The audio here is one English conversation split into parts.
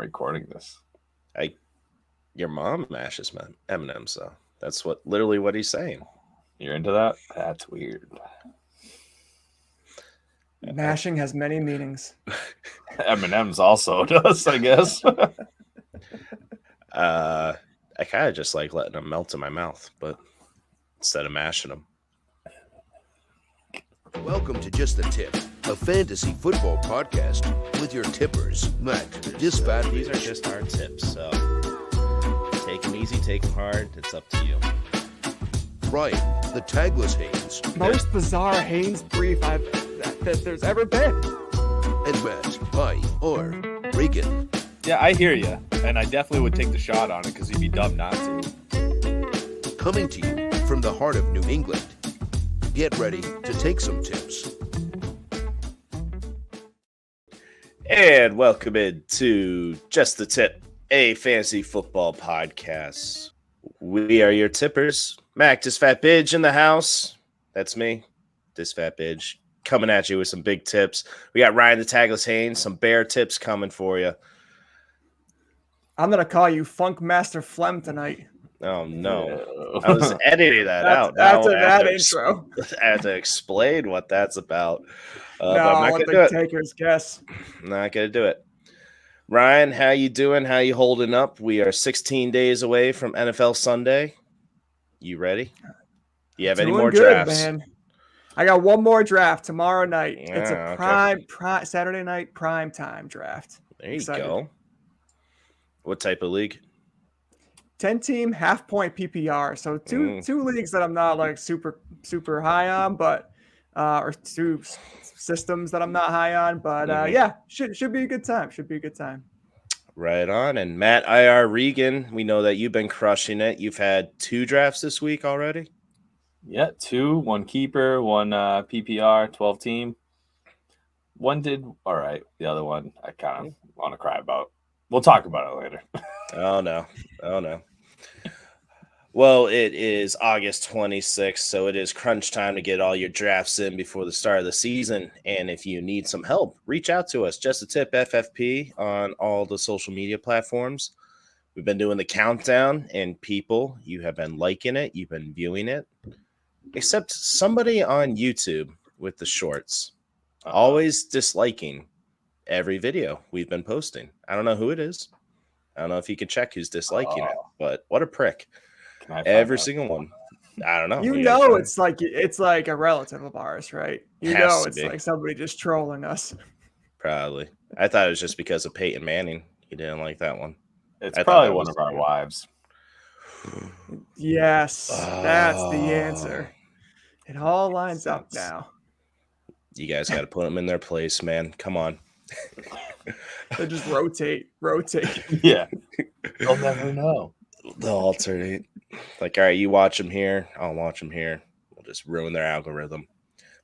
recording this. Your mom mashes M&M's, though. That's literally what he's saying. You're into that? That's weird. Mashing has many meanings. M&M's also does, I guess. I kind of just like letting them melt in my mouth, but instead of mashing them. Welcome to Just the Tip, a fantasy football podcast with your tippers, Matt, Disfatt Bidge. These are just our tips, so take them easy, take them hard. It's up to you. Ryan, the Tagless Haynes. Most bizarre Haynes brief that there's ever been. And Matt IR Regan. Yeah, I hear you, and I definitely would take the shot on it because you'd be dumb not to. Coming to you from the heart of New England. Get ready to take some tips. And welcome into Just the Tip, a fantasy football podcast. We are your tippers. Matt Disfatt Bidge in the house. That's me, Disfatt Bidge, coming at you with some big tips. We got Ryan the Tagless Haynes, some bear tips coming for you. I'm going to call you Funk Master Flem tonight. Oh, no. I was editing that out. After that intro. I have to explain what that's about. No, I'll let the takers guess. Not going to do it. Ryan, how you doing? How you holding up? We are 16 days away from NFL Sunday. You ready? You have any more drafts? Man. I got one more draft tomorrow night. Yeah, it's a prime Saturday night prime time draft. There you go. What type of league? 10-team half-point PPR. So two leagues that I'm not like super high on, but or two systems that I'm not high on. But yeah, should be a good time. Should be a good time. Right on. And Matt IR Regan, we know that you've been crushing it. You've had 2 drafts this week already. Yeah, 2, 1 keeper, 1 PPR, 12-team. One did all right. The other one I kind of want to cry about. We'll talk about it later. Oh, no. Well, it is August 26th, so it is crunch time to get all your drafts in before the start of the season. And if you need some help, reach out to us. Just a Tip FFP on all the social media platforms. We've been doing the countdown, and people, you have been liking it. You've been viewing it. Except somebody on YouTube with the shorts. Always disliking every video we've been posting. I don't know who it is. I don't know if you can check who's disliking it, but what a prick. Every single one. I don't know. You know, it's like a relative of ours, right? You know, it's like somebody just trolling us. Probably. I thought it was just because of Peyton Manning. He didn't like that one. It's probably one of our wives. Yes, that's the answer. It all lines up now. You guys got to put them in their place, man. Come on. They just rotate. Yeah. They'll never know. They'll alternate. Like, all right, you watch them here. I'll watch them here. We'll just ruin their algorithm.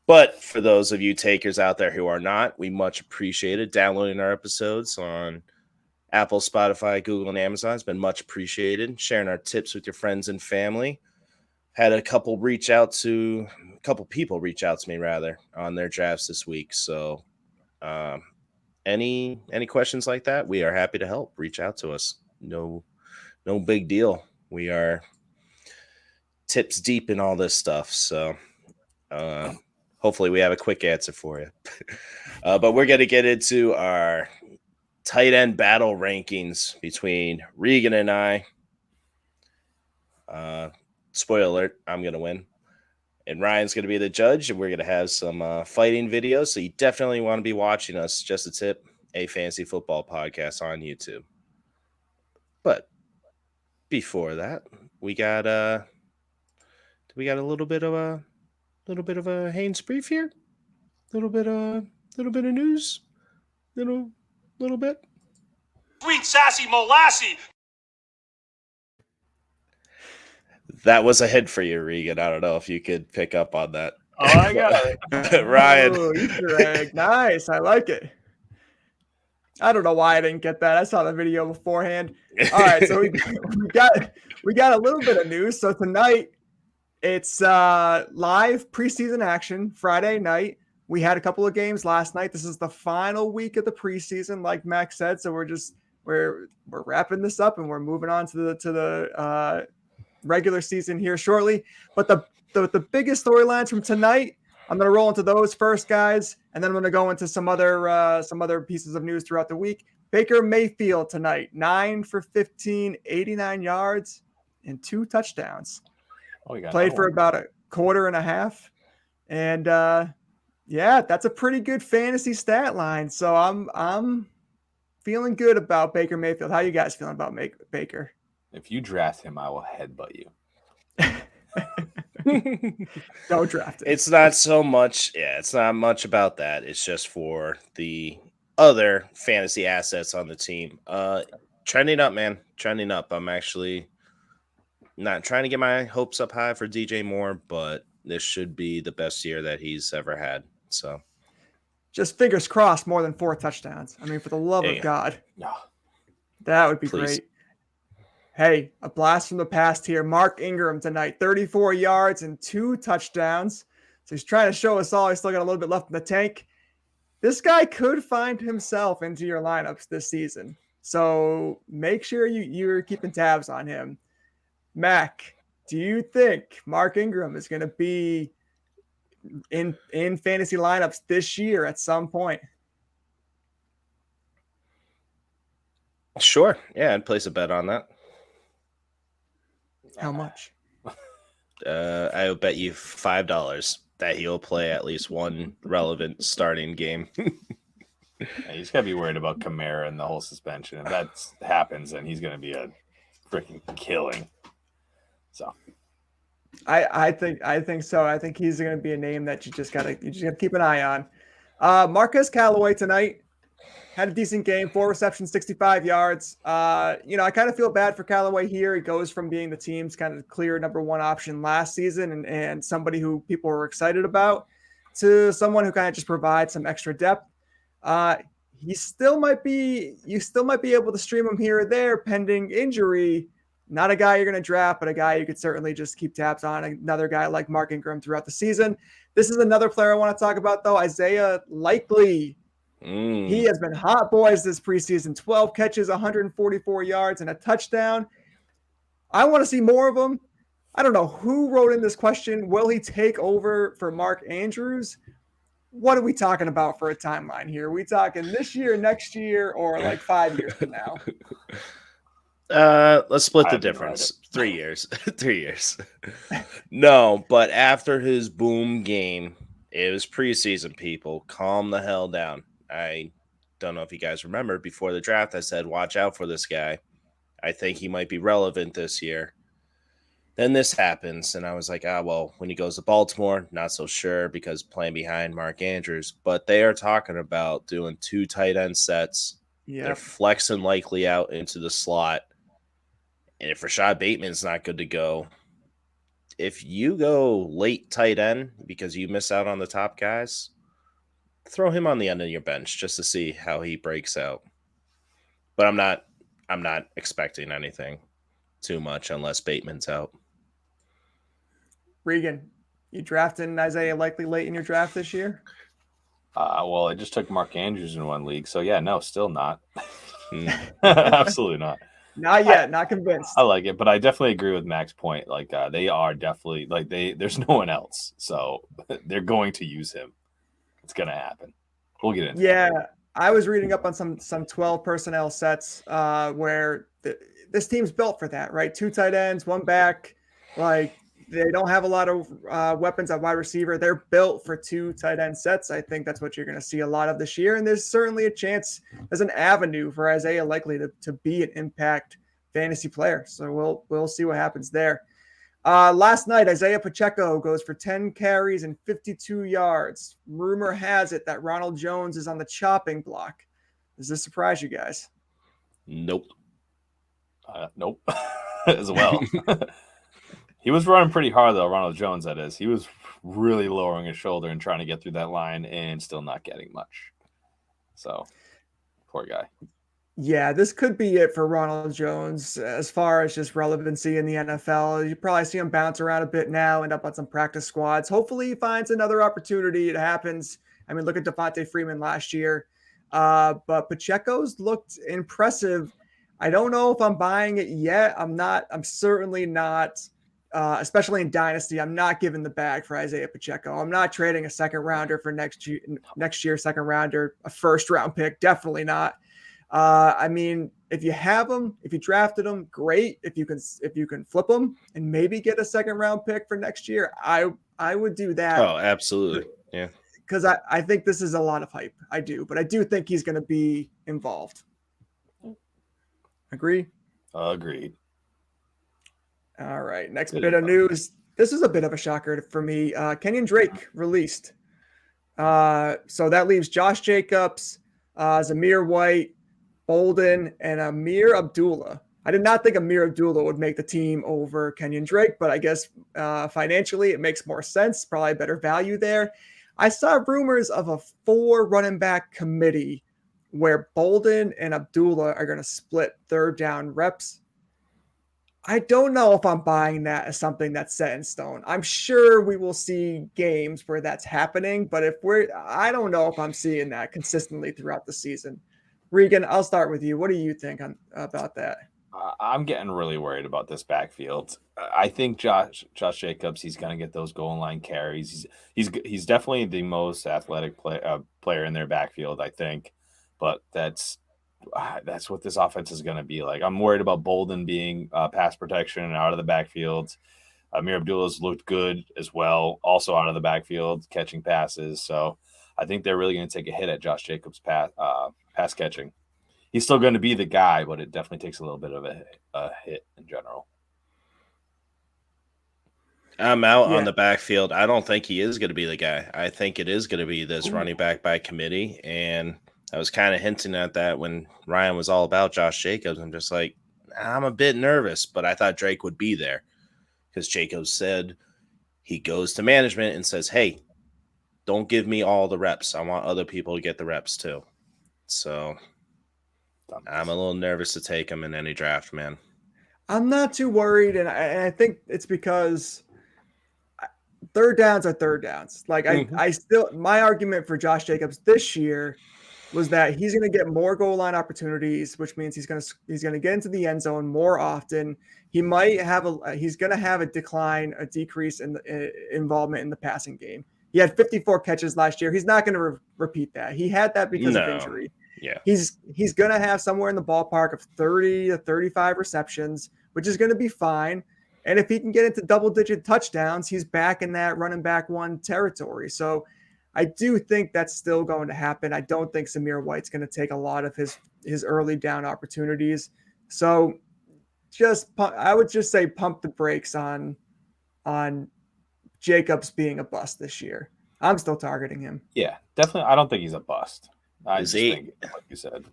But for those of you takers out there who are not, we much appreciate it. Downloading our episodes on Apple, Spotify, Google, and Amazon has been much appreciated. Sharing our tips with your friends and family. Had a couple people reach out to me rather on their drafts this week. So any questions like that, we are happy to help. Reach out to us. No big deal. We are tips deep in all this stuff. So hopefully we have a quick answer for you. But we're going to get into our tight end battle rankings between Regan and I. Spoiler alert, I'm going to win. And Ryan's going to be the judge, and we're going to have some fighting videos. So you definitely want to be watching us. Just a Tip, a fantasy football podcast on YouTube. But before that, we got a little bit of a Haynes brief here. Little bit of news. Little bit. Sweet sassy molassie. That was a hit for you, Regan. I don't know if you could pick up on that. Oh, I got it. Ryan. Ooh, Easter egg. Nice. I like it. I don't know why I didn't get that. I saw the video beforehand. All right, so we got a little bit of news. So tonight it's live preseason action Friday night. We had a couple of games last night. This is the final week of the preseason, like Max said. So we're we're wrapping this up and we're moving on to the regular season here shortly. But the biggest storylines from tonight, I'm going to roll into those first, guys, and then I'm going to go into some other pieces of news throughout the week. Baker Mayfield tonight, 9 for 15, 89 yards, and 2 touchdowns. Played for about a quarter and a half. And yeah, that's a pretty good fantasy stat line. So I'm feeling good about Baker Mayfield. How you guys feeling about Baker? If you draft him, I will headbutt you. Don't draft it. It's not so much. Yeah, it's not much about that. It's just for the other fantasy assets on the team. Trending up, man. Trending up. I'm actually not trying to get my hopes up high for DJ Moore, but this should be the best year that he's ever had. So just fingers crossed more than 4 touchdowns. I mean, for the love of God. No. That would be great. Hey, a blast from the past here. Mark Ingram tonight, 34 yards and 2 touchdowns. So he's trying to show us all he's still got a little bit left in the tank. This guy could find himself into your lineups this season. So make sure you're keeping tabs on him. Mac, do you think Mark Ingram is going to be in fantasy lineups this year at some point? Sure. Yeah, I'd place a bet on that. How much? I would bet you $5 that he'll play at least one relevant starting game. Yeah, he's got to be worried about Kamara and the whole suspension. If that happens, then he's going to be a freaking killing. So, I think so. I think he's going to be a name that you just gotta keep an eye on. Marquez Callaway tonight had a decent game, 4 receptions, 65 yards. I kind of feel bad for Callaway here. He goes from being the team's kind of clear number 1 option last season and somebody who people were excited about to someone who kind of just provides some extra depth. You still might be able to stream him here or there pending injury. Not a guy you're going to draft, but a guy you could certainly just keep tabs on. Another guy like Mark Ingram throughout the season. This is another player I want to talk about, though, Isaiah Likely. He has been hot boys this preseason. 12 catches, 144 yards, and a touchdown. I want to see more of him. I don't know who wrote in this question. Will he take over for Mark Andrews? What are we talking about for a timeline here? Are we talking this year, next year, or like 5 years from now? Let's split the difference. 3 years. 3 years. No, but after his boom game, it was preseason, people. Calm the hell down. I don't know if you guys remember before the draft, I said, watch out for this guy. I think he might be relevant this year. Then this happens, and I was like, well, when he goes to Baltimore, not so sure because playing behind Mark Andrews. But they are talking about doing 2 tight end sets. Yep. They're flexing Likely out into the slot. And if Rashad Bateman's not good to go, if you go late tight end because you miss out on the top guys, throw him on the end of your bench just to see how he breaks out. But I'm not expecting anything too much unless Bateman's out. Regan, you drafting Isaiah Likely late in your draft this year? Well, I just took Mark Andrews in 1 league, so yeah, no, still not. Absolutely not. Not yet, not convinced. I like it, but I definitely agree with Mac's point. Like they are definitely there's no one else, so they're going to use him. It's gonna happen. We'll get into it. I was reading up on some 12 personnel sets where this team's built for that, right? 2 tight ends, 1 back. Like they don't have a lot of weapons at wide receiver. They're built for 2 tight end sets. I think that's what you're going to see a lot of this year. And there's certainly a chance, there's an avenue for Isaiah Likely to be an impact fantasy player. So we'll see what happens there. Last night, Isaiah Pacheco goes for 10 carries and 52 yards. Rumor has it that Ronald Jones is on the chopping block. Does this surprise you guys? Nope. Nope. As well. He was running pretty hard, though, Ronald Jones, that is. He was really lowering his shoulder and trying to get through that line and still not getting much. So, poor guy. Yeah, this could be it for Ronald Jones as far as just relevancy in the NFL. You probably see him bounce around a bit now, end up on some practice squads. Hopefully he finds another opportunity. It happens. I mean, look at Devontae Freeman last year. But Pacheco's looked impressive I don't know if I'm buying it yet. I'm certainly not, especially in Dynasty. I'm not giving the bag for Isaiah Pacheco. I'm not trading a second rounder for next year, second rounder, a first round pick. Definitely not. I mean, if you have them, if you drafted them, great. If you can flip them and maybe get a second round pick for next year, I would do that. Oh, absolutely. Yeah. Because I think this is a lot of hype. I do, but I do think he's going to be involved. Agree? Agreed. All right. Next bit of news. This is a bit of a shocker for me. Kenyon Drake released. So that leaves Josh Jacobs, Zamir White, Bolden, and Amir Abdullah. I did not think Amir Abdullah would make the team over Kenyon Drake, but I guess financially it makes more sense. Probably better value there. I saw rumors of a 4 running back committee where Bolden and Abdullah are going to split third down reps. I don't know if I'm buying that as something that's set in stone. I'm sure we will see games where that's happening, but I don't know if I'm seeing that consistently throughout the season. Regan, I'll start with you. What do you think about that? I'm getting really worried about this backfield. I think Josh Jacobs, he's going to get those goal line carries. He's definitely the most athletic player in their backfield, I think. But that's what this offense is going to be like. I'm worried about Bolden being pass protection and out of the backfield. Amir Abdullah's looked good as well, also out of the backfield, catching passes. So I think they're really going to take a hit at Josh Jacobs' pass catching. He's still going to be the guy, but it definitely takes a little bit of a hit in general. I'm out on the backfield. I don't think he is going to be the guy. I think it is going to be this running back by committee. And I was kind of hinting at that when Ryan was all about Josh Jacobs. I'm just like, I'm a bit nervous, but I thought Drake would be there because Jacobs said he goes to management and says, hey, don't give me all the reps. I want other people to get the reps too. So I'm a little nervous to take him in any draft, man. I'm not too worried, and I think it's because third downs are third downs. Like I still, my argument for Josh Jacobs this year was that he's going to get more goal line opportunities, which means he's going to get into the end zone more often. He's going to have a decrease in the involvement in the passing game. He had 54 catches last year. He's not going to repeat that. He had that because of injury. Yeah. He's going to have somewhere in the ballpark of 30 to 35 receptions, which is going to be fine. And if he can get into double-digit touchdowns, he's back in that running back one territory. So I do think that's still going to happen. I don't think Zamir White's going to take a lot of his early down opportunities. So I would just say pump the brakes on Jacobs being a bust this year. I'm still targeting him. Yeah, definitely. I don't think he's a bust. I Is just think, like you said,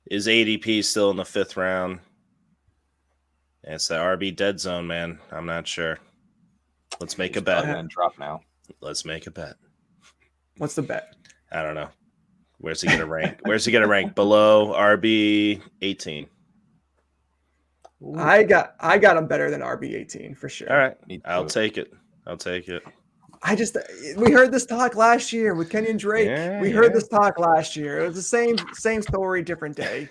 is ADP still in the 5th round? It's the RB dead zone, man. I'm not sure. Let's make a bet. And drop now. Let's make a bet. What's the bet? I don't know. Where's he gonna rank? Where's he gonna rank? Below RB 18. I got him better than RB 18 for sure. All right, I'll take it. We heard this talk last year with Kenyon Drake. We heard this talk last year. It was the same story, different day.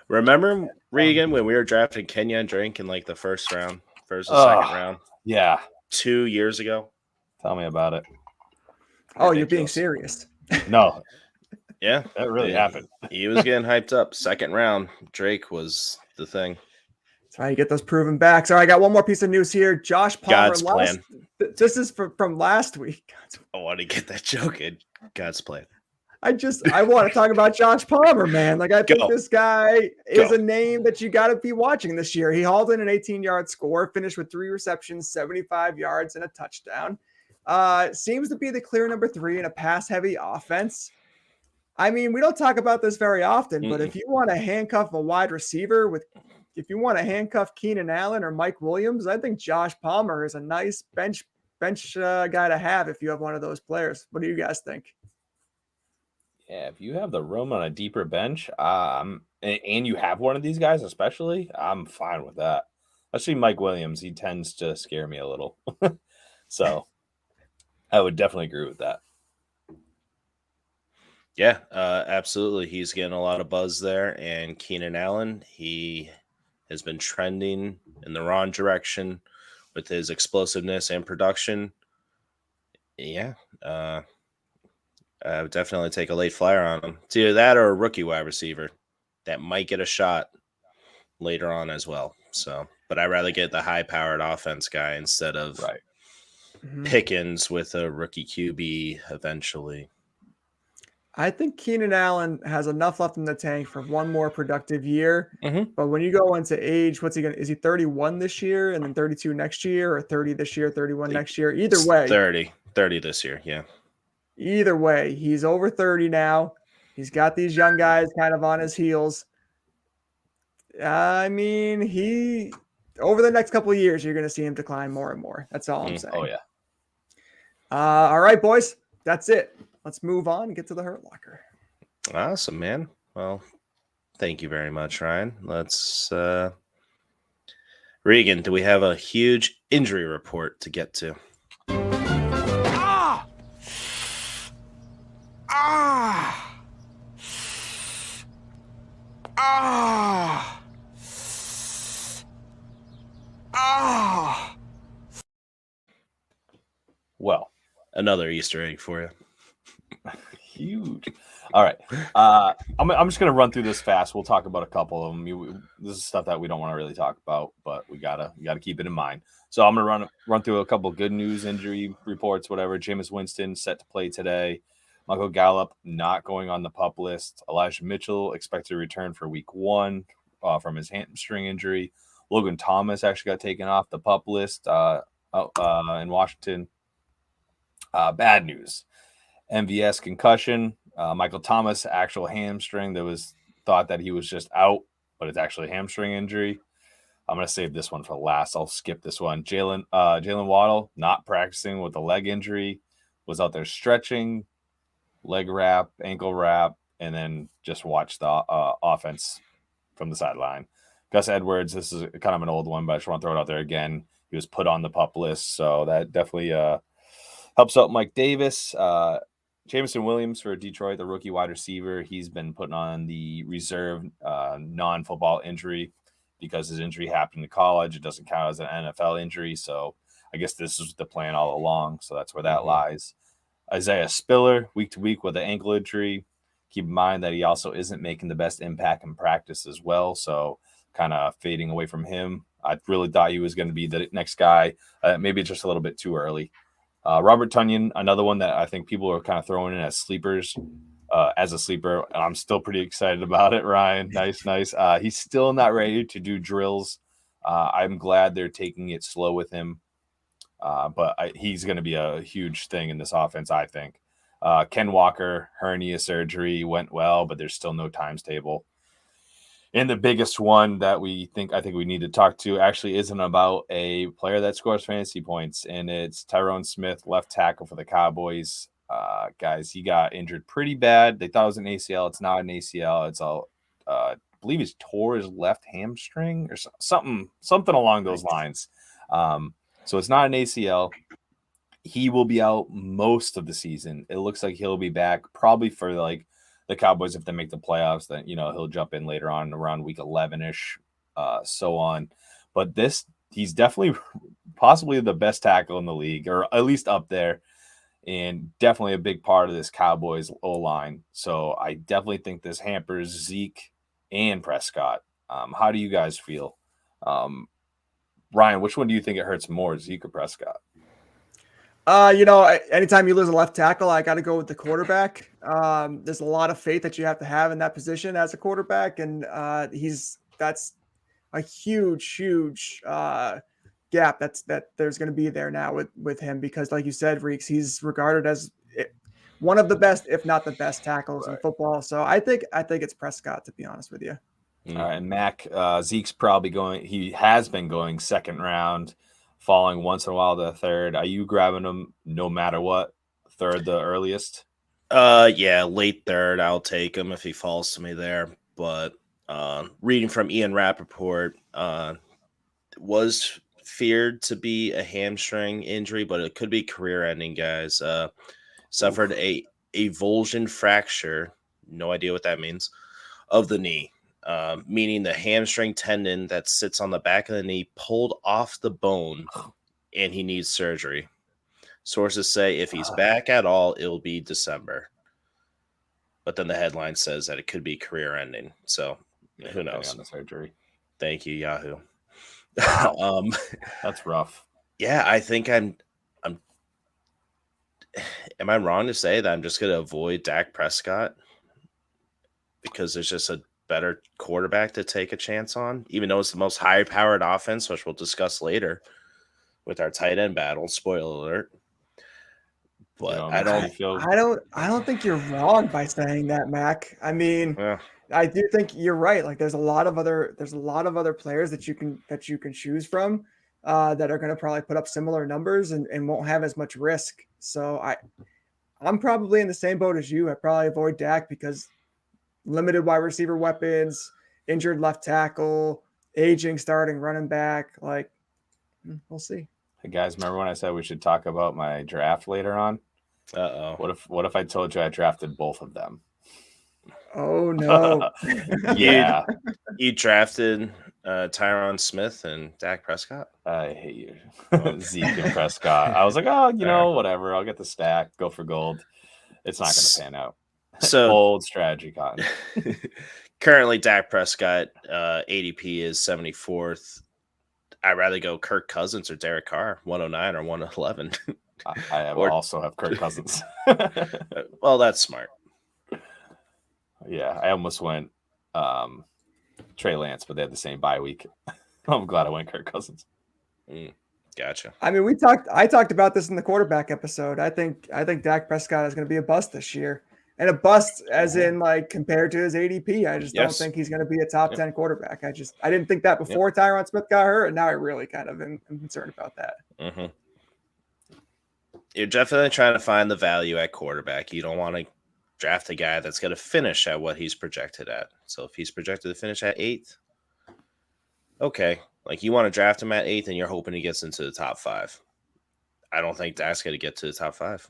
Remember, Regan, when we were drafting Kenyon Drake in like the first or second round? Yeah. 2 years ago. Tell me about it. Oh, you're being serious. No. Yeah. That really happened. He was getting hyped up. Second round, Drake was the thing. That's right. You get those proven backs. All right, I got one more piece of news here. Josh Palmer. God's plan. This is from last week. I want to get that joke in. God's plan. I want to talk about Josh Palmer, man. Like, I think this guy is a name that you got to be watching this year. He hauled in an 18-yard score, finished with 3 receptions, 75 yards, and a touchdown. Seems to be the clear number 3 in a pass-heavy offense. I mean, we don't talk about this very often, but if you want to handcuff a wide receiver if you want to handcuff Keenan Allen or Mike Williams, I think Josh Palmer is a nice bench guy to have if you have one of those players. What do you guys think? Yeah, if you have the room on a deeper bench, and you have one of these guys especially, I'm fine with that. Especially Mike Williams. He tends to scare me a little. So I would definitely agree with that. Yeah, absolutely. He's getting a lot of buzz there. And Keenan Allen, he has been trending in the wrong direction with his explosiveness and production. Yeah, I would definitely take a late flyer on him. It's either that or a rookie wide receiver that might get a shot later on as well. So, but I'd rather get the high-powered offense guy instead of Right. Pickens with a rookie QB eventually. I think Keenan Allen has enough left in the tank for one more productive year. Mhm. But when you go into age, what's he going to, is he 31 this year and then 32 next year, or 30 this year, 31 next year? Either way, 30 this year. Yeah. either way, he's over 30 now. He's got these young guys kind of on his heels. I mean, over the next couple of years, you're going to see him decline more and more. That's all I'm saying. Oh, yeah. All right, boys. That's it. Let's move on and get to the Hurt Locker. Awesome, man. Well, thank you very much, Ryan. Let's Regan, do we have a huge injury report to get to? Ah! Ah! Ah! Ah! Well, Another Easter egg for you. huge. All right. I'm just gonna run through this fast. We'll talk about a couple of them. This is stuff that we don't want to really talk about, but we gotta keep it in mind. So I'm gonna run through a couple of good news injury reports. Whatever. Jameis Winston set to play today. Michael Gallup not going on the PUP list. Elijah Mitchell expected to return for Week 1 from his hamstring injury. Logan Thomas actually got taken off the PUP list in Washington. Bad news. MVS concussion. Michael Thomas actual hamstring. There was thought that he was just out, but it's actually a hamstring injury. I'm gonna save this one for last. I'll skip this one. Jalen Waddle not practicing with a leg injury, was out there stretching, leg wrap, ankle wrap, and then just watch the offense from the sideline. Gus Edwards, this is kind of an old one, but I just want to throw it out there again. He was put on the PUP list, so that definitely helps out Mike Davis. Jameson Williams for Detroit, the rookie wide receiver. He's been put on the reserve non-football injury because his injury happened in college. It doesn't count as an NFL injury, so I guess this is the plan all along. So that's where that lies. Isaiah Spiller, week to week with an ankle injury. Keep in mind that he also isn't making the best impact in practice as well, so kind of fading away from him. I really thought he was going to be the next guy. Maybe just a little bit too early. Robert Tonyan, another one that I think people are kind of throwing in as sleepers, as a sleeper, and I'm still pretty excited about it, Ryan. Nice. He's still not ready to do drills. I'm glad they're taking it slow with him, but he's going to be a huge thing in this offense, I think. Ken Walker, hernia surgery went well, but there's still no times table. And the biggest one that I think we need to talk to actually isn't about a player that scores fantasy points, and it's Tyrone Smith, left tackle for the Cowboys. Guys, he got injured pretty bad. They thought it was an ACL. It's not an ACL. It's I believe he's tore his left hamstring or something along those lines. So it's not an ACL. He will be out most of the season. It looks like he'll be back probably for like the Cowboys if they make the playoffs. Then he'll jump in later on around week 11-ish, so on. But he's definitely possibly the best tackle in the league, or at least up there, and definitely a big part of this Cowboys O-line. So I definitely think this hampers Zeke and Prescott. How do you guys feel? Ryan, which one do you think it hurts more, Zeke or Prescott? Anytime you lose a left tackle, I got to go with the quarterback. There's a lot of faith that you have to have in that position as a quarterback, and that's a huge gap that there's going to be there now with him, because, like you said, Reeks, he's regarded as one of the best, if not the best, tackles in football. So I think it's Prescott, to be honest with you. All right, Mac, Zeke's probably going. He has been going second round, falling once in a while to the third. Are you grabbing him no matter what? Third, the earliest? Yeah, late third. I'll take him if he falls to me there. But reading from Ian Rappaport, was feared to be a hamstring injury, but it could be career-ending, guys. Suffered a avulsion fracture no idea what that means, of the knee, meaning the hamstring tendon that sits on the back of the knee pulled off the bone, and he needs surgery. Sources say if he's back at all, it'll be December. But then the headline says that it could be career-ending. So who knows? On the surgery. Thank you, Yahoo. Wow. That's rough. Yeah, I think I'm. Am I wrong to say that I'm just going to avoid Dak Prescott because there's just a better quarterback to take a chance on, even though it's the most high-powered offense, which we'll discuss later with our tight end battle. Spoiler alert. But I don't think you're wrong by saying that, Mac. I mean, I do think you're right. Like there's a lot of other players that you can choose from that are going to probably put up similar numbers and won't have as much risk. So I'm probably in the same boat as you. I probably avoid Dak because limited wide receiver weapons, injured left tackle, aging starting running back. Like we'll see. Hey guys, remember when I said we should talk about my draft later on? What if I told you I drafted both of them? Oh no. Yeah. You drafted Tyron Smith and Dak Prescott? I hate you. Zeke and Prescott. I was like, whatever. I'll get the stack, go for gold. It's not going to pan out. So old strategy, Cotton. Currently, Dak Prescott ADP is 74th. I'd rather go Kirk Cousins or Derek Carr, 109 or 111. I also have Kirk Cousins. Well, that's smart. Yeah, I almost went Trey Lance, but they had the same bye week. I'm glad I went Kirk Cousins. Gotcha. I mean, I talked about this in the quarterback episode. I think Dak Prescott is going to be a bust this year. And a bust as in like compared to his ADP. I just don't think he's going to be a top 10 quarterback. I didn't think that before Tyron Smith got hurt, and now I really kind of am concerned about that. Mm-hmm. You're definitely trying to find the value at quarterback. You don't want to draft a guy that's going to finish at what he's projected at. So if he's projected to finish at 8th, okay. Like you want to draft him at 8th and you're hoping he gets into the top 5. I don't think Dak's going to get to the top 5.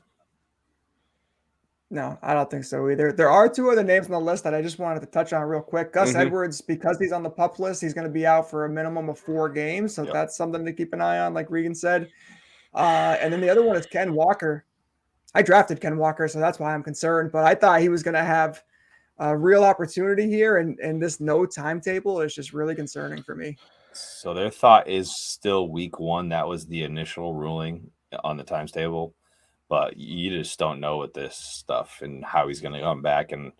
No, I don't think so either. There are 2 other names on the list that I just wanted to touch on real quick. Gus Edwards, because he's on the PUP list, he's going to be out for a minimum of 4 games. So that's something to keep an eye on, like Regan said. And then the other one is Ken Walker. I drafted Ken Walker, so that's why I'm concerned. But I thought he was going to have a real opportunity here, and this no timetable is just really concerning for me. So their thought is still week 1. That was the initial ruling on the times table. But you just don't know with this stuff and how he's going to come back. And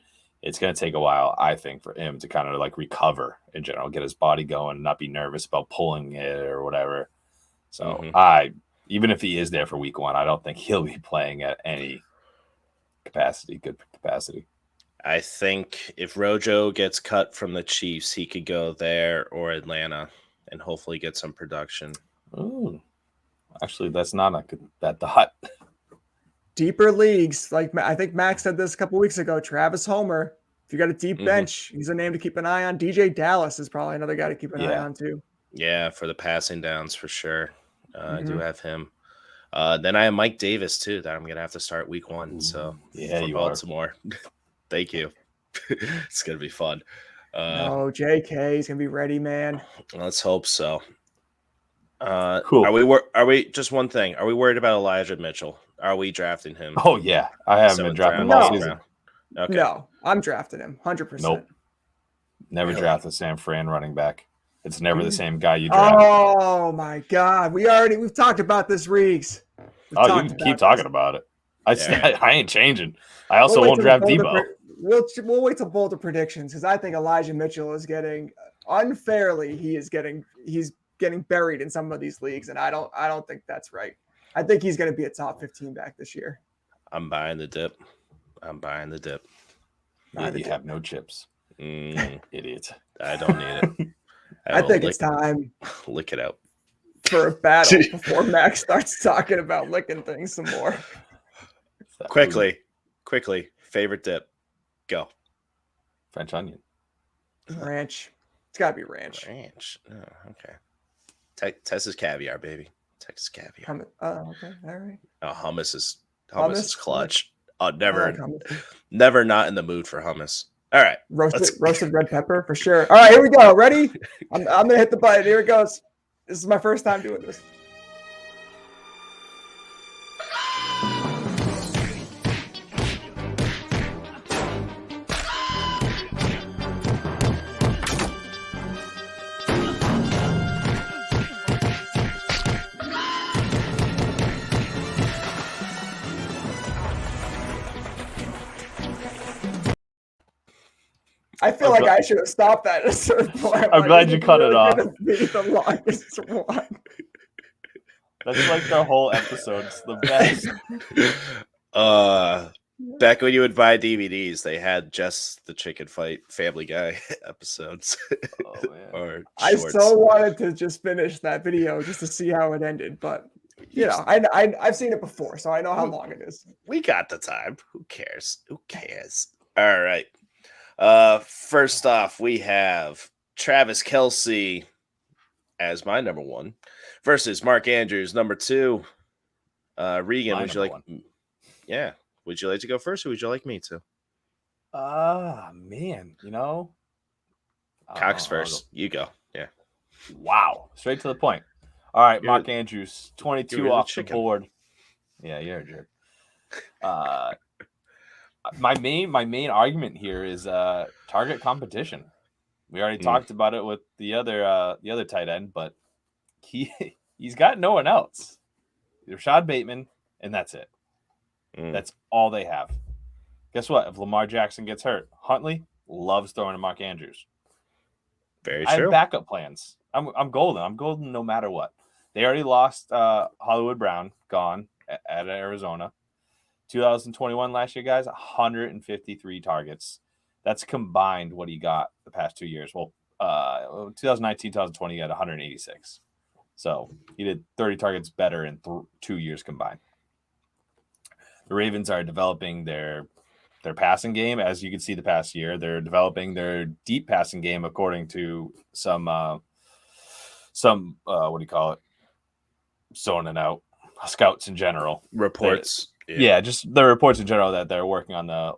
it's going to take a while, I think, for him to kind of like recover in general, get his body going, not be nervous about pulling it or whatever. So even if he is there for week 1, I don't think he'll be playing at any good capacity. I think if Rojo gets cut from the Chiefs, he could go there or Atlanta and hopefully get some production. Ooh. Actually, that's not a good bet thought. Deeper leagues, like I think Max said this a couple weeks ago, Travis Homer. If you got a deep bench, he's a name to keep an eye on. DJ Dallas is probably another guy to keep an eye on too. Yeah, for the passing downs for sure. I do have him. Then I have Mike Davis too that I'm gonna have to start week 1. So yeah, for Baltimore. Thank you. It's gonna be fun. JK is gonna be ready, man. Let's hope so. Cool. Are we just one thing? Are we worried about Elijah Mitchell? Are we drafting him? Oh yeah, I haven't been drafting him all season. Okay. No, I'm drafting him 100%. Nope. Never draft a San Fran running back. It's never the same guy you draft. Oh my God, we've talked about this, Reeks. You can keep talking about it. I ain't changing. I also won't draft Debo. We'll wait till bolder predictions because I think Elijah Mitchell is getting unfairly. He's getting buried in some of these leagues, and I don't think that's right. I think he's going to be a top 15 back this year. I'm buying the dip. You have no chips. Idiot. I don't need it. I think it's time. Lick it out. For a battle before Max starts talking about licking things some more. Quickly. Favorite dip. Go. French onion. Ranch. It's got to be ranch. Oh, okay. Texas caviar, baby. Texas caviar. Okay. All right. Hummus is clutch. Oh, I like never, hummus. never not in the mood for hummus. All right. Roasted red pepper for sure. All right, here we go. Ready? I'm gonna hit the button. Here it goes. This is my first time doing this. I feel like I should have stopped that at a certain point. I'm glad you cut it off. Be the longest one. That's like the whole episode. It's the best. Back when you would buy DVDs, they had just the chicken fight Family Guy episodes. Oh, man. Or I shorts. so wanted to just finish that video just to see how it ended, but you know, I've seen it before, so I know how long it is. We got the time. Who cares? Who cares? All right. First off, we have Travis Kelce as my number one versus Mark Andrews, number two. Regan, My would you like? number Yeah. Would you like to go first, or would you like me to? Man, you know, Cox I'll first. You go. Yeah. Wow, straight to the point. All right, You're- Mark Andrews, 22 you're the off the chicken. board. Yeah, you're a jerk. My main argument here is target competition. We already talked about it with the other tight end, but he's got no one else. Rashad Bateman, and that's it. That's all they have. Guess what? If Lamar Jackson gets hurt, Huntley loves throwing to Mark Andrews. Very I true. have backup plans. I'm golden. I'm golden no matter what. They already lost Hollywood Brown, gone at Arizona. 2021 last year, guys, 153 targets. That's combined what he got the past 2 years. Well, 2019, 2020, he had 186. So he did 30 targets better in 2 years combined. The Ravens are developing their passing game, as you can see the past year. They're developing their deep passing game according to some what do you call it? Zoning out scouts in general. Reports. Yeah, just the reports in general that they're working on the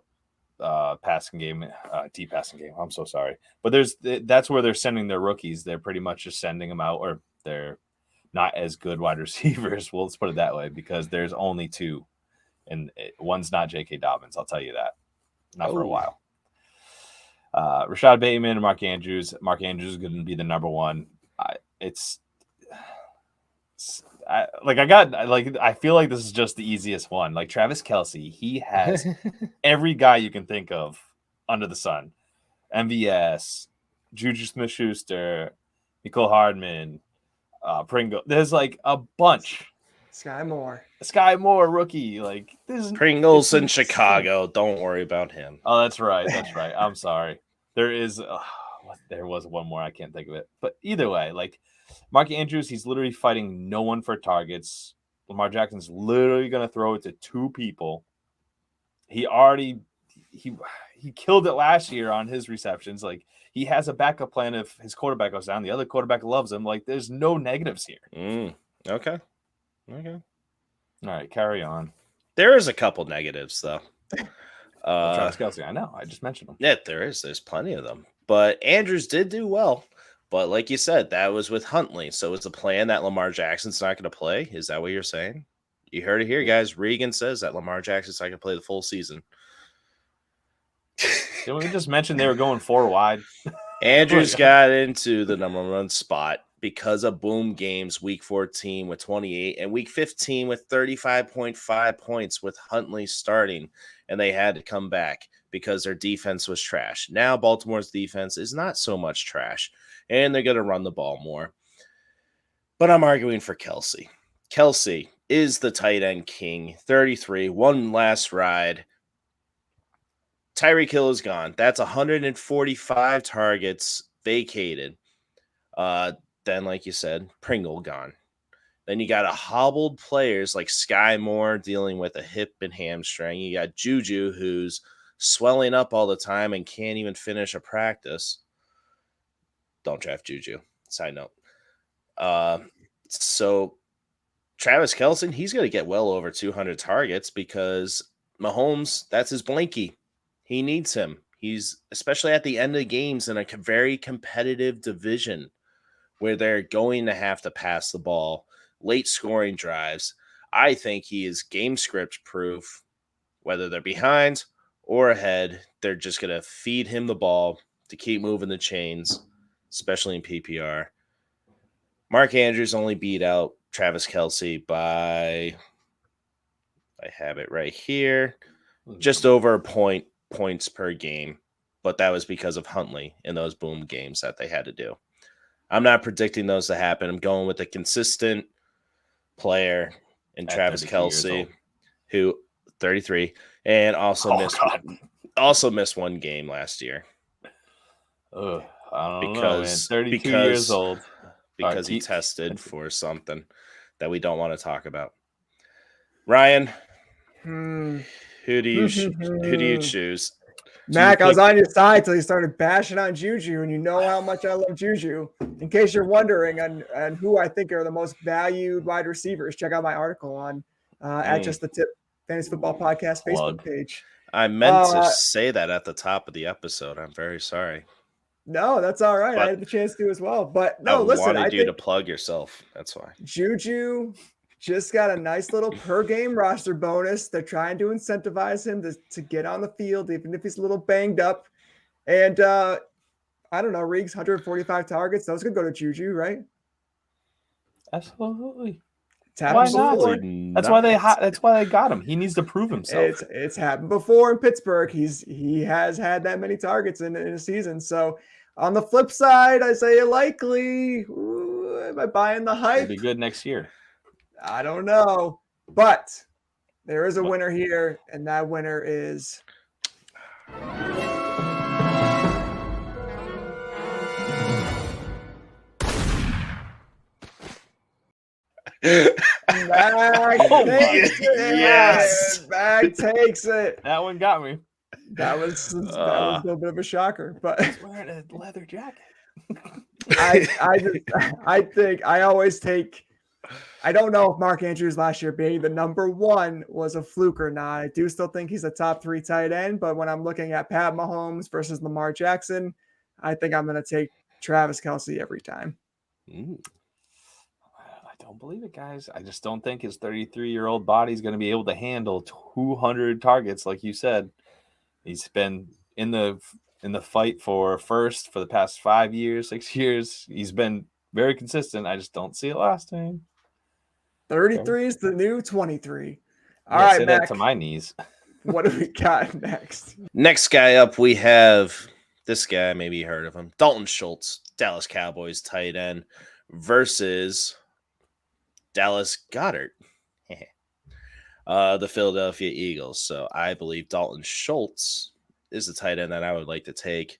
passing game, deep passing game. I'm so sorry, but that's where they're sending their rookies. They're pretty much just sending them out, or they're not as good wide receivers. Well, let's put it that way, because there's only two, and one's not J.K. Dobbins. I'll tell you that, not for a while. Rashad Bateman and Mark Andrews. Mark Andrews is going to be the number one. I feel like this is just the easiest one. Like Travis Kelce, he has every guy you can think of under the sun. MVS, Juju Smith-Schuster, Nicole Hardman, Pringle. There's like a bunch. Sky Moore, rookie. Like this. Pringles in Chicago. Don't worry about him. Oh, that's right. That's right. I'm sorry. There was one more. I can't think of it. But either way, like Mark Andrews, he's literally fighting no one for targets. Lamar Jackson's literally going to throw it to two people. He killed it last year on his receptions. Like he has a backup plan if his quarterback goes down. The other quarterback loves him. Like there's no negatives here. Okay. All right, carry on. There is a couple negatives though. Travis Kelce, I know. I just mentioned him. Yeah, there is. There's plenty of them. But Andrews did do well. But like you said, that was with Huntley. So is the plan that Lamar Jackson's not going to play? Is that what you're saying? You heard it here, guys. Regan says that Lamar Jackson's not going to play the full season. Didn't we just mention they were going 4 wide? Andrews got into the number one spot because of boom games week 14 with 28 and week 15 with 35.5 points with Huntley starting. And they had to come back because their defense was trash. Now Baltimore's defense is not so much trash, and they're going to run the ball more. But I'm arguing for Kelce. Kelce is the tight end king. 33, one last ride. Tyreek Hill is gone. That's 145 targets vacated. Then, like you said, Pringle gone. Then you got a hobbled players like Sky Moore dealing with a hip and hamstring. You got Juju, who's swelling up all the time and can't even finish a practice. Don't draft Juju. Side note. So Travis Kelce, he's going to get well over 200 targets because Mahomes, that's his blankie. He needs him. He's especially at the end of games in a very competitive division where they're going to have to pass the ball, late scoring drives. I think he is game script proof. Whether they're behind or ahead, they're just going to feed him the ball to keep moving the chains, especially in PPR. Mark Andrews only beat out Travis Kelce by, I have it right here, just over points per game. But that was because of Huntley in those boom games that they had to do. I'm not predicting those to happen. I'm going with a consistent player in Travis Kelce, who 33, and also missed one game last year. I don't know, man. 32 years old. Because he tested for something that we don't want to talk about. Ryan, who do you choose? Mac, I was on your side till you started bashing on Juju, and you know how much I love Juju. In case you're wondering on who I think are the most valued wide receivers, check out my article on at Just the Tip Fantasy Football Podcast Facebook page. I meant to say that at the top of the episode. I'm very sorry. No, that's all right. I had the chance to as well. But no, listen. I wanted you to plug yourself. That's why. Juju just got a nice little per game roster bonus. They're trying to incentivize him to get on the field, even if he's a little banged up. And I don't know, Reegs, 145 targets. Those could go to Juju, right? Absolutely. Why not? That's why they got him. He needs to prove himself. It's happened before in Pittsburgh. He has had that many targets in a season. So on the flip side, Isaiah Likely, am I buying the hype? It'll be good next year. I don't know, but there is a winner here, and that winner is Mac takes it. That one got me. That was a little bit of a shocker, but he's wearing a leather jacket. I think I always take. I don't know if Mark Andrews last year being the number one was a fluke or not. I do still think he's a top 3 tight end, but when I'm looking at Pat Mahomes versus Lamar Jackson, I think I'm going to take Travis Kelce every time. I don't believe it, guys. I just don't think his 33-year-old body is going to be able to handle 200 targets, like you said. He's been in the fight for first for the past 5 years, 6 years. He's been very consistent. I just don't see it lasting. 33 is the new 23. All right, say Mac, that to my knees. What do we got next? Next guy up, we have this guy. Maybe you heard of him. Dalton Schultz, Dallas Cowboys tight end versus Dallas Goedert, the Philadelphia Eagles. So I believe Dalton Schultz is the tight end that I would like to take.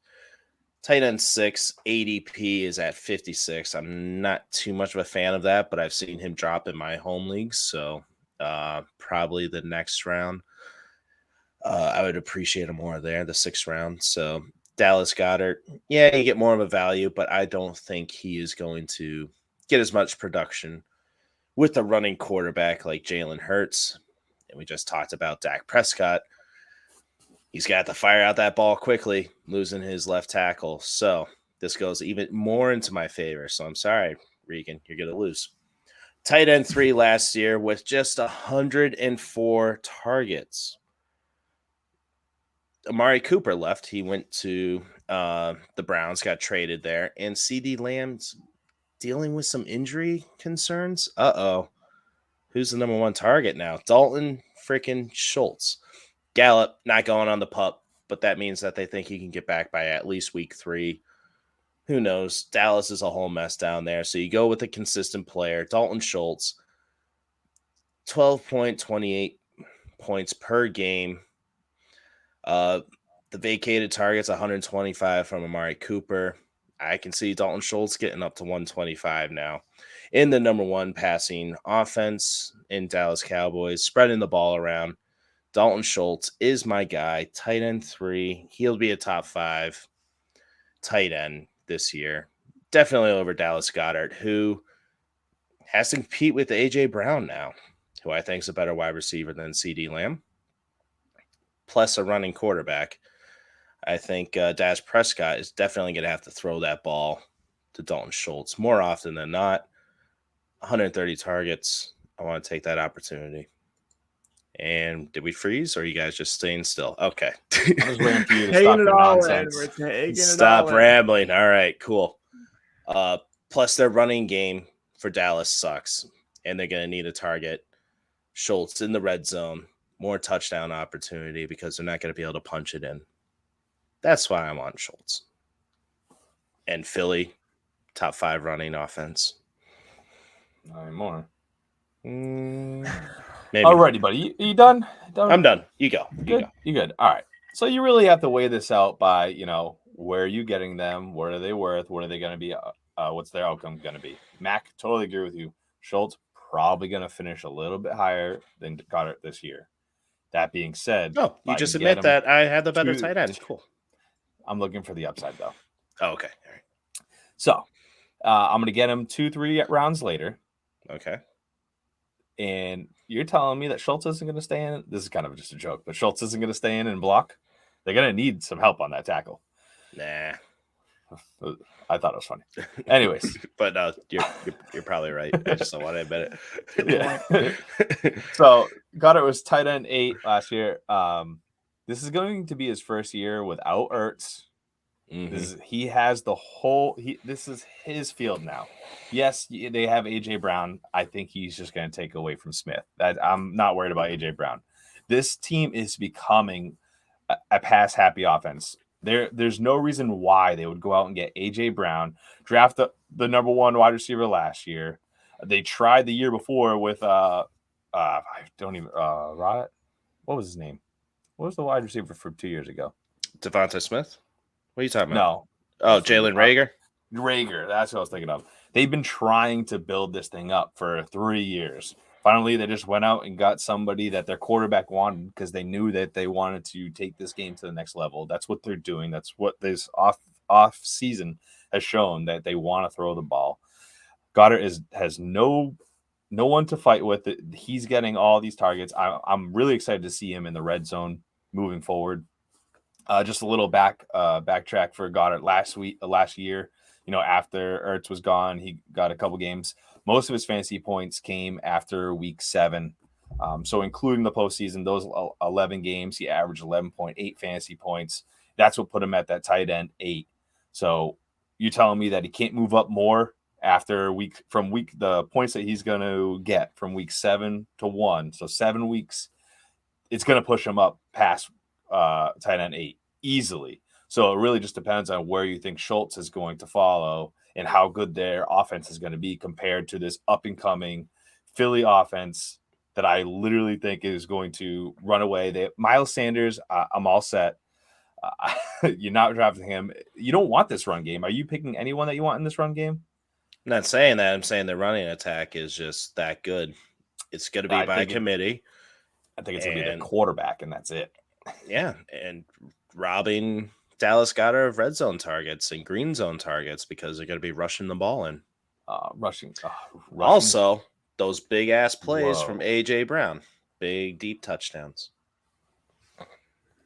Tight end 6, ADP is at 56. I'm not too much of a fan of that, but I've seen him drop in my home leagues. So probably the next round. I would appreciate him more there, the 6th round. So Dallas Goedert, yeah, you get more of a value, but I don't think he is going to get as much production with a running quarterback like Jalen Hurts. And we just talked about Dak Prescott. He's got to fire out that ball quickly, losing his left tackle. So this goes even more into my favor. So I'm sorry, Regan, you're going to lose. Tight end 3 last year with just 104 targets. Amari Cooper left. He went to the Browns, got traded there. And CD Lamb's dealing with some injury concerns. Uh-oh. Who's the number 1 target now? Dalton freaking Schultz. Gallup not going on the pup, but that means that they think he can get back by at least week 3. Who knows? Dallas is a whole mess down there. So you go with a consistent player, Dalton Schultz, 12.28 points per game. The vacated targets, 125 from Amari Cooper. I can see Dalton Schultz getting up to 125 now in the number 1 passing offense in Dallas Cowboys, spreading the ball around. Dalton Schultz is my guy. Tight end 3. He'll be a top 5 tight end this year. Definitely over Dallas Goedert, who has to compete with A.J. Brown now, who I think is a better wide receiver than CD Lamb. plus a running quarterback, I think Dak Prescott is definitely going to have to throw that ball to Dalton Schultz more often than not. 130 targets. I want to take that opportunity. And did we freeze, or are you guys just staying still? Okay. I'm just waiting for you to Taking stop it your all in. nonsense. We're taking it Stop all in. rambling. All right, cool. Plus, their running game for Dallas sucks, and they're going to need a target. Schultz in the red zone, more touchdown opportunity because they're not going to be able to punch it in. That's why I want Schultz. And Philly, top 5 running offense. Not anymore. Maybe. Alrighty, buddy. You done? I'm done. You go. You good? All right. So you really have to weigh this out by, where are you getting them? What are they worth? What are they going to be? What's their outcome going to be? Mac, totally agree with you. Schultz probably going to finish a little bit higher than Goddard this year. That being said, Oh, you just admit that I had the better tight end. Cool. I'm looking for the upside though. Oh, okay. All right. So I'm going to get him 2-3 rounds later. Okay. And you're telling me that Schultz isn't going to stay in? This is kind of just a joke, but Schultz isn't going to stay in and block? They're going to need some help on that tackle. Nah. I thought it was funny. Anyways. But no, you're probably right. I just don't want to admit it. Yeah. So Goddard was tight end 8 last year. This is going to be his first year without Ertz. Mm-hmm. He has the whole. This is his field now. Yes, they have AJ Brown. I think he's just going to take away from Smith. I'm not worried about AJ Brown. This team is becoming a pass happy offense. There's no reason why they would go out and get AJ Brown, draft the number 1 wide receiver last year. They tried the year before with I don't even Rod. What was his name? What was the wide receiver for 2 years ago? Devonta Smith. What are you talking No. about? Oh, Jalen Reagor? Rager. That's what I was thinking of. They've been trying to build this thing up for 3 years. Finally, they just went out and got somebody that their quarterback wanted because they knew that they wanted to take this game to the next level. That's what they're doing. That's what this off season has shown, that they want to throw the ball. Goddard has no one to fight with. He's getting all these targets. I'm really excited to see him in the red zone moving forward. Just a little backtrack for Goddard last year. After Ertz was gone, he got a couple games. Most of his fantasy points came after week 7. So including the postseason, those 11 games, he averaged 11.8 fantasy points. That's what put him at that tight end 8. So you're telling me that he can't move up more after the points that he's going to get from week 7 to 1. So 7 weeks, it's going to push him up past tight end 8 easily. So it really just depends on where you think Schultz is going to follow and how good their offense is going to be compared to this up-and-coming Philly offense that I literally think is going to run away. Miles Sanders, I'm all set. You're not drafting him. You don't want this run game. Are you picking anyone that you want in this run game? I'm not saying that. I'm saying the running attack is just that good. It's going to be by committee. I think it's going to be the quarterback, and that's it. Yeah, and robbing Dallas Goddard of red zone targets and green zone targets because they're going to be rushing the ball in. Rushing. Also, those big-ass plays from A.J. Brown. Big, deep touchdowns.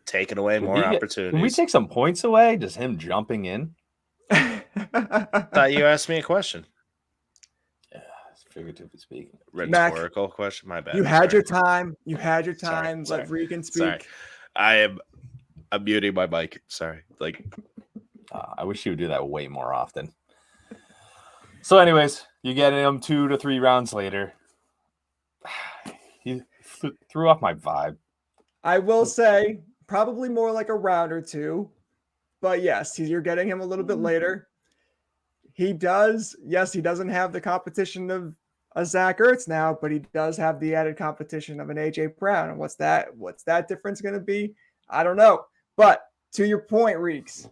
Taking away more opportunities. Can we take some points away? Just him jumping in? Thought you asked me a question. Yeah, figuratively speaking. Rhetorical question? My bad. You had your time. Sorry. Let Regan speak. Sorry. I'm muting my mic. Sorry. I wish you would do that way more often. So anyways, you get him 2 to 3 rounds later. He threw off my vibe. I will say probably more like a round or 2. But yes, you're getting him a little bit later. He doesn't have the competition of a Zach Ertz now, but he does have the added competition of an AJ Brown. And what's that difference going to be? I don't know. But to your point, Reeks,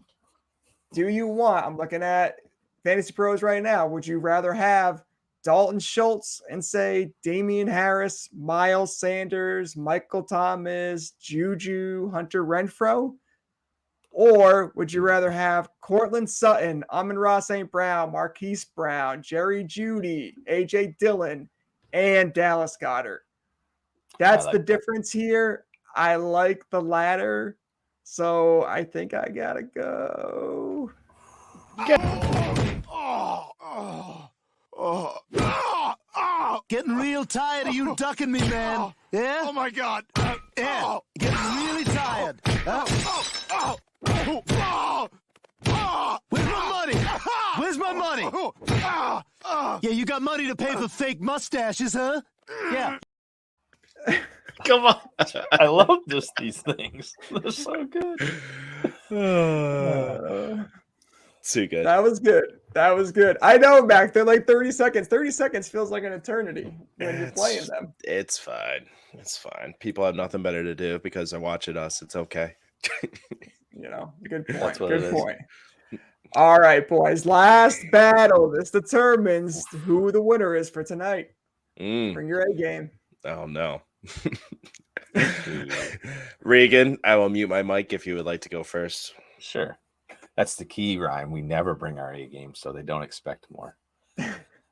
I'm looking at Fantasy Pros right now. Would you rather have Dalton Schultz and say Damian Harris, Miles Sanders, Michael Thomas, Juju, Hunter Renfrow? Or would you rather have Cortland Sutton, Amon-Ra St. Brown, Marquise Brown, Jerry Jeudy, A.J. Dillon, and Dallas Goedert? That's the difference here. I like the latter, so I think I gotta go. Getting real tired of you ducking me, man. Yeah? Oh my God. Yeah. Getting really tired. Where's my money? Where's my money? Yeah, you got money to pay for fake mustaches, huh? Yeah. Come on. I love just these things. They're so good. Too good. That was good. That was good. I know, Mac. They're like 30 seconds. 30 seconds feels like an eternity when you're playing them. It's fine. It's fine. People have nothing better to do because they're watching us. It's okay. You know, good point. That's what Good it is. point. All right, boys. Last battle. This determines who the winner is for tonight. Bring your A game. Oh, no. Regan, I will mute my mic if you would like to go first. Sure. That's the key, Ryan. We never bring our A game, so they don't expect more.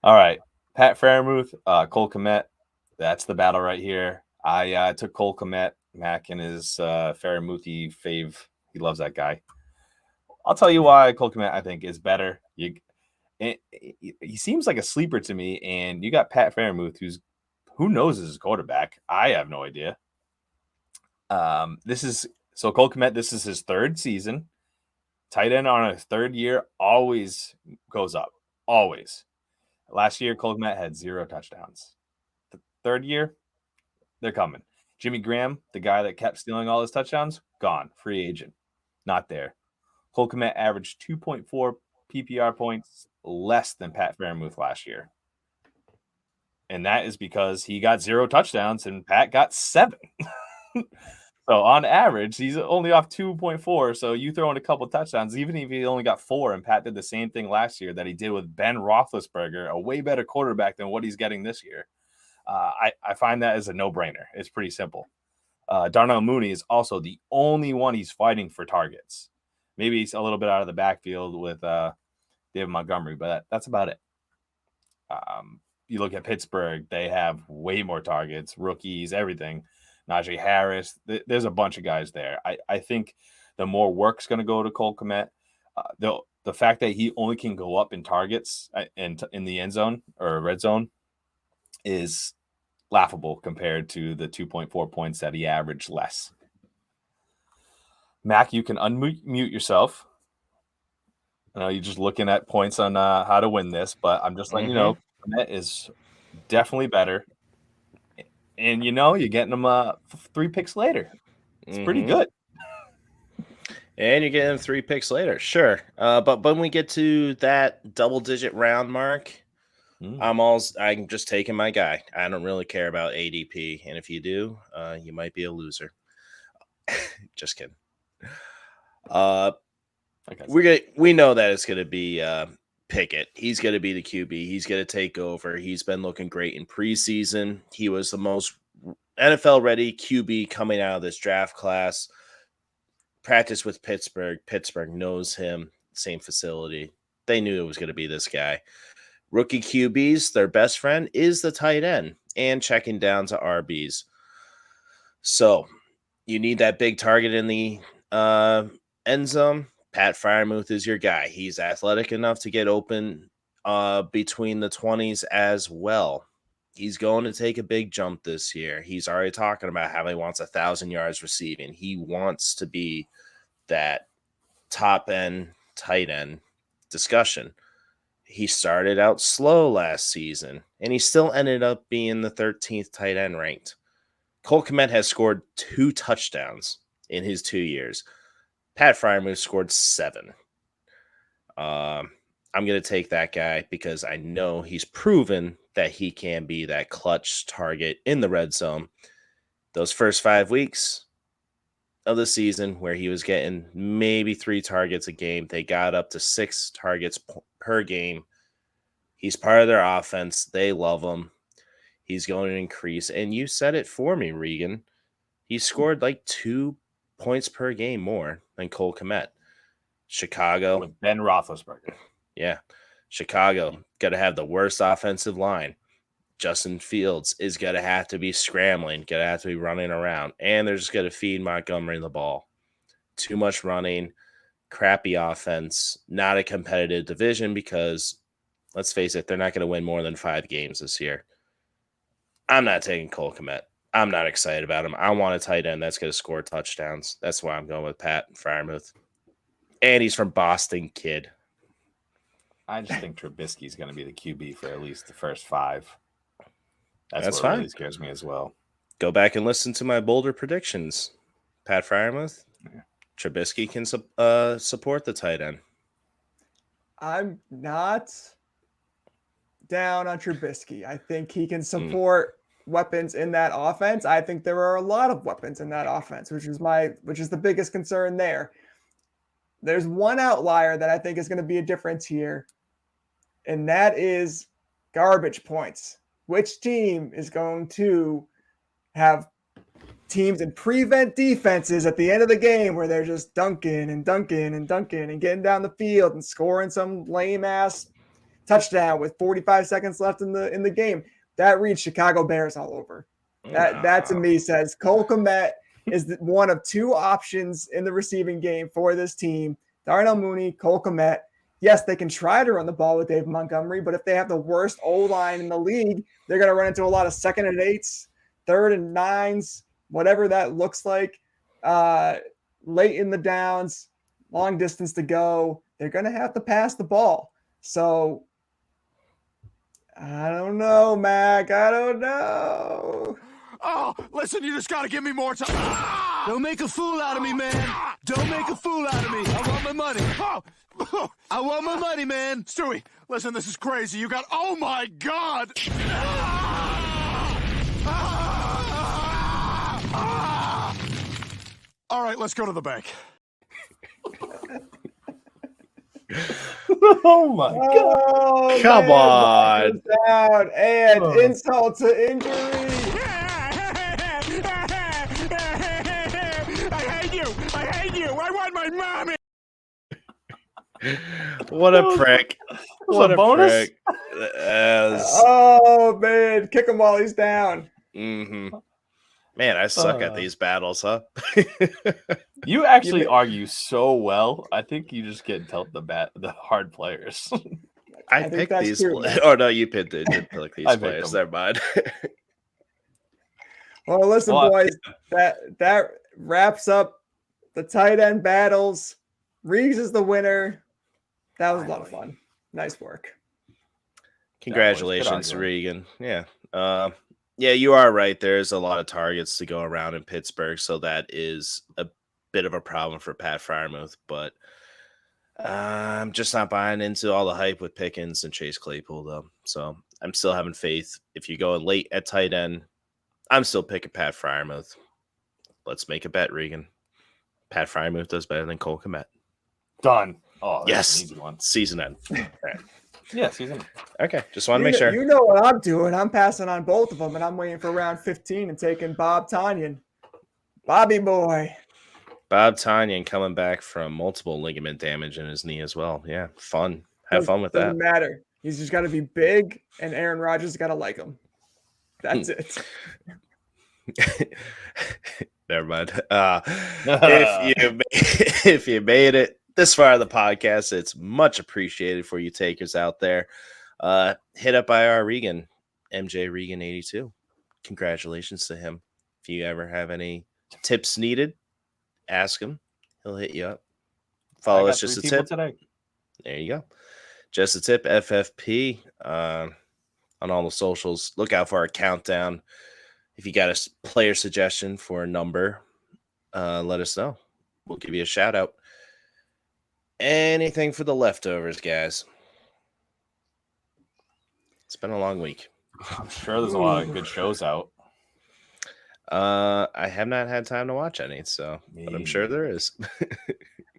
All right. Pat Freiermuth, Cole Kmet. That's the battle right here. I took Cole Kmet, Mac, and his Freiermuthy fave. He loves that guy. I'll tell you why Cole Kmet, I think, is better. He seems like a sleeper to me, and you got Pat Freiermuth, who knows is his quarterback. I have no idea. Cole Kmet, this is his third season. Tight end on a third year always goes up. Always. Last year, Cole Kmet had 0 touchdowns. The third year, they're coming. Jimmy Graham, the guy that kept stealing all his touchdowns, gone. Free agent. Not there. Cole Kmet averaged 2.4 PPR points less than Pat Freiermuth last year. And that is because he got 0 touchdowns and Pat got 7. So on average, he's only off 2.4. So you throw in a couple touchdowns, even if he only got 4, and Pat did the same thing last year that he did with Ben Roethlisberger, a way better quarterback than what he's getting this year. I find that as a no-brainer. It's pretty simple. Darnell Mooney is also the only one he's fighting for targets. Maybe he's a little bit out of the backfield with David Montgomery, but that's about it. You look at Pittsburgh, they have way more targets, rookies, everything. Najee Harris, there's a bunch of guys there. I think the more work's going to go to Cole Kmet. The fact that he only can go up in targets in the end zone or red zone is laughable compared to the 2.4 points that he averaged less. Mac, you can unmute yourself. I know you're just looking at points on how to win this, but I'm just letting you know Kmet is definitely better. And, you're getting them 3 picks later. It's pretty good. And you're getting them 3 picks later. Sure. But when we get to that double-digit round mark, I'm just taking my guy. I don't really care about ADP. And if you do, you might be a loser. Just kidding. We know that it's going to be Pickett. He's going to be the QB. He's going to take over. He's been looking great in preseason. He was the most NFL-ready QB coming out of this draft class. Practiced with Pittsburgh. Pittsburgh knows him. Same facility. They knew it was going to be this guy. Rookie QBs, their best friend is the tight end and checking down to RBs. So you need that big target in the end zone. Pat Freiermuth is your guy. He's athletic enough to get open between the 20s as well. He's going to take a big jump this year. He's already talking about how he wants 1,000 yards receiving. He wants to be that top end, tight end discussion. He started out slow last season, and he still ended up being the 13th tight end ranked. Cole Kmet has scored 2 touchdowns in his 2 years. Pat Freiermuth scored 7. I'm going to take that guy because I know he's proven that he can be that clutch target in the red zone. Those first 5 weeks of the season where he was getting maybe 3 targets a game, they got up to 6 targets per game. He's part of their offense. They love him. He's going to increase. And you said it for me, Regan. He scored like 2 points per game more than Cole Kmet. Chicago. With Ben Roethlisberger. Yeah. Chicago got to have the worst offensive line. Justin Fields is going to have to be scrambling, going to have to be running around, and they're just going to feed Montgomery the ball. Too much running, crappy offense, not a competitive division because, let's face it, they're not going to win more than 5 games this year. I'm not taking Cole Kmet. I'm not excited about him. I want a tight end that's going to score touchdowns. That's why I'm going with Pat Freiermuth. And he's from Boston, kid. I just think Trubisky's going to be the QB for at least the first 5. That's what fine. really scares me as well. Go back and listen to my bolder predictions. Pat Freiermuth, Trubisky can support the tight end. I'm not down on Trubisky. I think he can support weapons in that offense. I think there are a lot of weapons in that offense, which is the biggest concern there. There's one outlier that I think is going to be a difference here, and that is garbage points. Which team is going to have teams in prevent defenses at the end of the game where they're just dunking and getting down the field and scoring some lame ass touchdown with 45 seconds left in the game? That reads Chicago Bears all over. That to me says Cole Kmet is one of 2 options in the receiving game for this team. Darnell Mooney, Cole Kmet. Yes, they can try to run the ball with Dave Montgomery, but if they have the worst O-line in the league, they're going to run into a lot of 2nd and 8s, 3rd and 9s, whatever that looks like. Late in the downs, long distance to go. They're going to have to pass the ball. So I don't know, Mac. I don't know. Oh, listen, you just got to give me more time. Don't make a fool out of me, man. Don't make a fool out of me. I want my money. I want my money, man. Stewie, listen, this is crazy. You got, oh my God. All right, let's go to the bank. Oh my God. Oh, Come man, on. Down and insult to injury. I hate you. I want my mommy. What a prick. What a bonus? prick. Oh, man. Kick him while he's down. Mm-hmm. Man, I suck at these battles, huh? You actually argue so well. I think you just get dealt the hard players. I think picked that's these. true, man. Oh, no, you picked it. Did pick these I picked players. them. Never mind. Well, listen, boys, that wraps up the tight end battles. Reeves is the winner. That was a lot of fun. Nice work. Congratulations, Good Regan. Yeah. Yeah, you are right. There's a lot of targets to go around in Pittsburgh, so that is a bit of a problem for Pat Freiermuth. But I'm just not buying into all the hype with Pickens and Chase Claypool, though. So I'm still having faith. If you go late at tight end, I'm still picking Pat Freiermuth. Let's make a bet, Regan. Pat Freiermuth does better than Cole Kmet. Done. Oh, that's Yes. an easy one. Season end. All right. Yeah, season. Okay, just want to make sure. You know what I'm doing. I'm passing on both of them, and I'm waiting for round 15 and taking Bob Tonyan. Bobby boy. Bob Tonyan coming back from multiple ligament damage in his knee as well. Yeah, fun. Have fun with that. Doesn't matter. He's just got to be big, and Aaron Rodgers got to like him. That's it. Never mind. If you made it this far in the podcast, it's much appreciated for you takers out there. Hit up IR Regan, MJ Regan 82. Congratulations to him. If you ever have any tips needed, ask him. He'll hit you up. Follow us, just a tip today. There you go. Just a tip, FFP on all the socials. Look out for our countdown. If you got a player suggestion for a number, let us know. We'll give you a shout out. Anything for the leftovers, guys. It's been a long week. I'm sure there's a lot of good shows out. I have not had time to watch any, but I'm sure there is.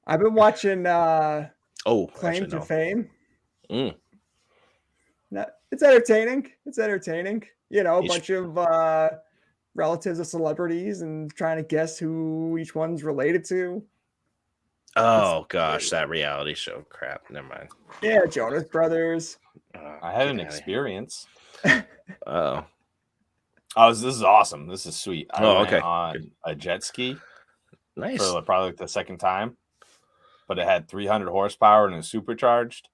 I've been watching Claim to Fame. Mm. No, it's entertaining. You know, a bunch of relatives of celebrities and trying to guess who each one's related to. Oh, gosh, that reality show crap. Never mind. Yeah, Jonas Brothers. I had an experience. Oh, This is awesome. This is sweet. I went okay. on a jet ski Nice. for probably like the second time, but it had 300 horsepower and it was supercharged.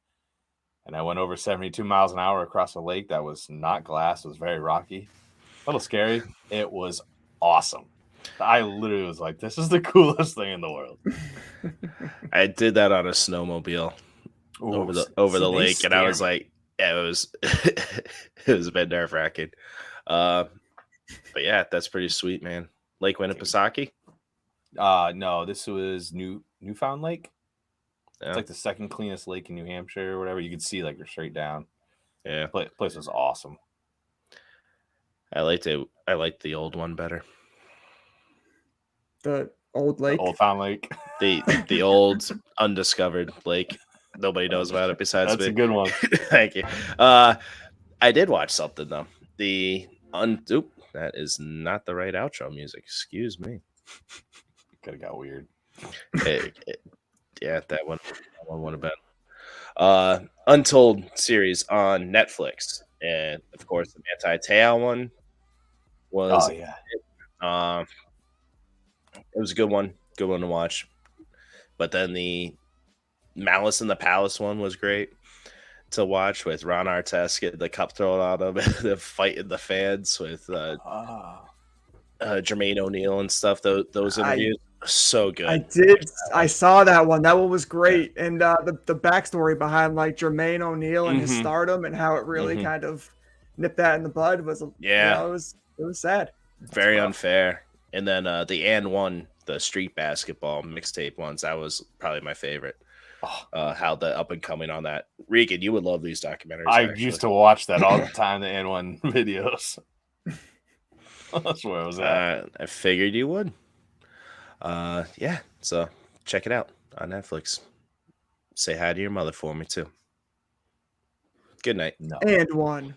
And I went over 72 miles an hour across a lake that was not glass. It was very rocky. A little scary. It was awesome. I literally was like, this is the coolest thing in the world. I did that on a snowmobile over the lake, and I was like, yeah, it was it was a bit nerve-wracking. But yeah, that's pretty sweet, man. Lake Winnipesaukee? No, this was Newfound Lake. Yeah. It's like the second cleanest lake in New Hampshire or whatever. You could see like you're straight down. Yeah. Place was awesome. I liked the old one better. The old lake. The Old Found Lake. The old undiscovered lake. Nobody knows about it besides That's me. a good one. Thank you. I did watch something though. That is not the right outro music. Excuse me. Could have got weird. Yeah, that one would have been. Untold series on Netflix, and of course the Manti Te'o one was. Oh yeah. It was a good one to watch. But then the Malice in the Palace one was great to watch with Ron Artest getting the cup thrown on him, the fight in the fans with Jermaine O'Neal and stuff. Those interviews are so good. I saw that one. That one was great. Yeah. And the backstory behind like Jermaine O'Neal and his stardom and how it really kind of nipped that in the bud was it was sad. Very unfair. And then the And One, the street basketball mixtape ones, that was probably my favorite. How the up and coming on that. Regan, you would love these documentaries. I used to watch that all the time, the And One videos. That's where I was at. I figured you would. Yeah, so check it out on Netflix. Say hi to your mother for me, too. Good night. No. And one.